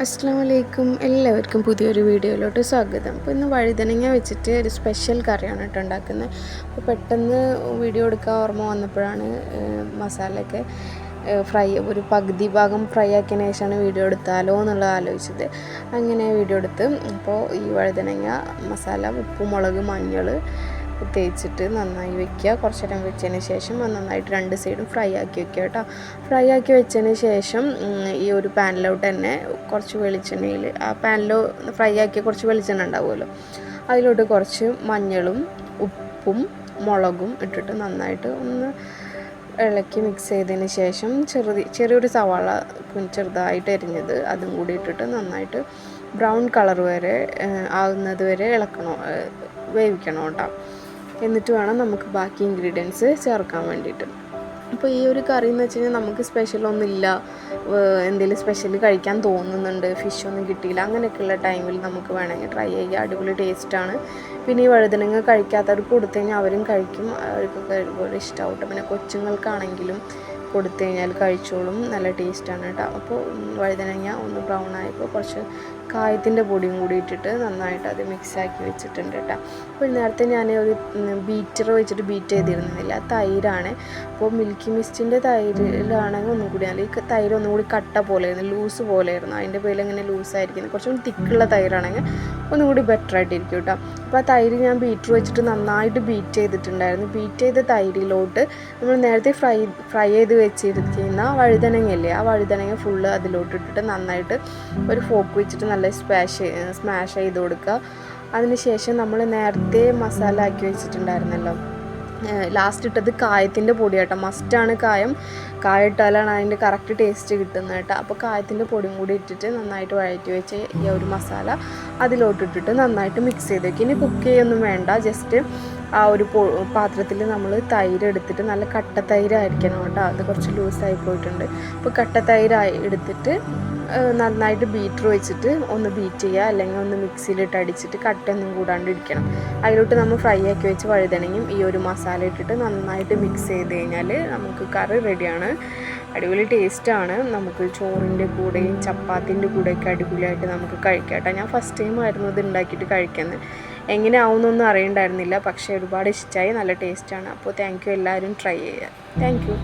അസ്സലാമലൈക്കും, എല്ലാവർക്കും പുതിയൊരു വീഡിയോയിലോട്ട് സ്വാഗതം. അപ്പോൾ ഇന്ന് വഴുതനങ്ങ വെച്ചിട്ട് ഒരു സ്പെഷ്യൽ കറിയാണ് കേട്ടോ ഉണ്ടാക്കുന്നത്. അപ്പോൾ പെട്ടെന്ന് വീഡിയോ എടുക്കാൻ ഓർമ്മ വന്നപ്പോഴാണ് മസാലയൊക്കെ ഒരു പകുതി ഭാഗം ഫ്രൈ ആക്കിയതിന് ശേഷമാണ് വീഡിയോ എടുത്താലോ എന്നുള്ളത് ആലോചിച്ചത്. അങ്ങനെ വീഡിയോ എടുത്ത് അപ്പോൾ ഈ വഴുതനങ്ങ മസാല ഉപ്പ്, മുളക്, മഞ്ഞൾ തേച്ചിട്ട് നന്നായി വെക്കുക. കുറച്ച് നേരം വെച്ചതിന് ശേഷം നന്നായിട്ട് രണ്ട് സൈഡും ഫ്രൈ ആക്കി വെക്കുക കേട്ടോ. ഫ്രൈ ആക്കി വെച്ചതിന് ശേഷം ഈ ഒരു പാനിലോട്ട് തന്നെ കുറച്ച് വെളിച്ചെണ്ണയിൽ, ആ പാനിൽ ഫ്രൈ ആക്കിയ കുറച്ച് വെളിച്ചെണ്ണ ഉണ്ടാവുമല്ലോ, അതിലോട്ട് കുറച്ച് മഞ്ഞളും ഉപ്പും മുളകും ഇട്ടിട്ട് നന്നായിട്ട് ഒന്ന് ഇളക്കി മിക്സ് ചെയ്തതിന് ശേഷം ചെറിയൊരു സവാള ചെറുതായിട്ട് എരിഞ്ഞത് അതും കൂടി ഇട്ടിട്ട് നന്നായിട്ട് ബ്രൗൺ കളർ വരെ ആകുന്നത് വരെ വേവിക്കണം കേട്ടോ. എന്നിട്ട് വേണം നമുക്ക് ബാക്കി ഇൻഗ്രീഡിയൻസ് ചേർക്കാൻ വേണ്ടിയിട്ട്. അപ്പോൾ ഈ ഒരു കറി എന്ന് വെച്ച് കഴിഞ്ഞാൽ നമുക്ക് സ്പെഷ്യലൊന്നുമില്ല, എന്തെങ്കിലും സ്പെഷ്യൽ കഴിക്കാൻ തോന്നുന്നുണ്ട്, ഫിഷൊന്നും കിട്ടിയില്ല, അങ്ങനെയൊക്കെയുള്ള ടൈമിൽ നമുക്ക് വേണമെങ്കിൽ ട്രൈ ചെയ്യുക. അടിപൊളി ടേസ്റ്റാണ്. പിന്നെ ഈ വഴുതനങ്ങ കഴിക്കാത്തവർക്ക് കൊടുത്തു കഴിഞ്ഞാൽ അവരും കഴിക്കും, അവർക്കൊക്കെ ഒരുപാട് ഇഷ്ടമാവും. പിന്നെ കൊച്ചുങ്ങൾക്കാണെങ്കിലും കൊടുത്തു കഴിഞ്ഞാൽ കഴിച്ചോളും, നല്ല ടേസ്റ്റാണ് കേട്ടോ. അപ്പോൾ വഴുതനങ്ങ ഒന്ന് ബ്രൗൺ ആയപ്പോൾ കുറച്ച് കായത്തിൻ്റെ പൊടിയും കൂടി ഇട്ടിട്ട് നന്നായിട്ട് അത് മിക്സാക്കി വെച്ചിട്ടുണ്ട് കേട്ടോ. അപ്പോൾ നേരത്തെ ഞാൻ ഒരു ബീറ്റർ വെച്ചിട്ട് ബീറ്റ് ചെയ്തിരുന്നില്ല, തൈരാണ്. അപ്പോൾ മിൽക്കി മിസ്റ്റിൻ്റെ തൈരിലാണെങ്കിൽ ഒന്നും കൂടി നല്ല ഈ തൈര് ഒന്നും കൂടി കട്ട പോലെയായിരുന്നു, ലൂസ് പോലെയായിരുന്നു. അതിൻ്റെ പേരിൽ ഇങ്ങനെ ലൂസായിരിക്കുന്നത്, കുറച്ചും തിക്കുള്ള തൈരാണെങ്കിൽ ഒന്നും കൂടി ബെറ്റർ ആയിട്ടിരിക്കും കേട്ടോ. അപ്പോൾ ആ തൈര് ഞാൻ ബീറ്റർ വെച്ചിട്ട് നന്നായിട്ട് ബീറ്റ് ചെയ്തിട്ടുണ്ടായിരുന്നു. ബീറ്റ് ചെയ്ത തൈരിലോട്ട് നമ്മൾ നേരത്തെ ഫ്രൈ ചെയ്ത് വെച്ചിരിക്കുന്ന വഴുതനങ്ങയല്ലേ, ആ വഴുതനങ്ങ ഫുള്ള് അതിലോട്ട് ഇട്ടിട്ട് നന്നായിട്ട് ഒരു ഫോക്ക് വെച്ചിട്ട് നല്ല സ്മാഷ് ചെയ്ത് കൊടുക്കുക. അതിനുശേഷം നമ്മൾ നേരത്തെ മസാല ആക്കി വെച്ചിട്ടുണ്ടായിരുന്നല്ലോ, ലാസ്റ്റ് ഇട്ടത് കായത്തിൻ്റെ പൊടി കേട്ടോ. മസ്റ്റാണ് കായം ഇട്ടാലാണ് അതിൻ്റെ കറക്റ്റ് ടേസ്റ്റ് കിട്ടുന്നത് കേട്ടോ. അപ്പോൾ കായത്തിൻ്റെ പൊടിയും കൂടി ഇട്ടിട്ട് നന്നായിട്ട് വഴറ്റി വെച്ച് ഈ ഒരു മസാല അതിലോട്ടിട്ടിട്ട് നന്നായിട്ട് മിക്സ് ചെയ്ത് വയ്ക്കും. ഇനി കുക്ക് ചെയ്യൊന്നും വേണ്ട, ജസ്റ്റ് ആ ഒരു പാത്രത്തിൽ നമ്മൾ തൈര് എടുത്തിട്ട്, നല്ല കട്ട തൈരായിരിക്കണം കേട്ടോ, അത് കുറച്ച് ലൂസായി പോയിട്ടുണ്ട്. അപ്പോൾ കട്ട തൈരായി എടുത്തിട്ട് നന്നായിട്ട് ബീറ്റർ വെച്ചിട്ട് ഒന്ന് ബീറ്റ് ചെയ്യുക, അല്ലെങ്കിൽ ഒന്ന് മിക്സിയിലിട്ട് അടിച്ചിട്ട് കട്ടയൊന്നും കൂടാണ്ട് ഇരിക്കണം. അതിലോട്ട് നമ്മൾ ഫ്രൈ ആക്കി വെച്ച് വഴുതനങ്ങയും ഈ ഒരു മസാല ഇട്ടിട്ട് നന്നായിട്ട് മിക്സ് ചെയ്ത് കഴിഞ്ഞാൽ നമുക്ക് കറി റെഡിയാണ്. അടിപൊളി ടേസ്റ്റാണ്. നമുക്ക് ചോറിൻ്റെ കൂടെയും ചപ്പാത്തിൻ്റെ കൂടെയൊക്കെ അടിപൊളിയായിട്ട് നമുക്ക് കഴിക്കാം കേട്ടോ. ഞാൻ ഫസ്റ്റ് ടൈം ആയിരുന്നു ഇത് ഉണ്ടാക്കിയിട്ട് കഴിക്കുന്നത്, എങ്ങനെ ആവുമെന്നൊന്നും അറിയണ്ടായിരുന്നില്ല, പക്ഷേ ഒരുപാട് ഇഷ്ടമായി, നല്ല ടേസ്റ്റാണ്. അപ്പോൾ താങ്ക് യു, എല്ലാവരും ട്രൈ ചെയ്യുക. Thank you.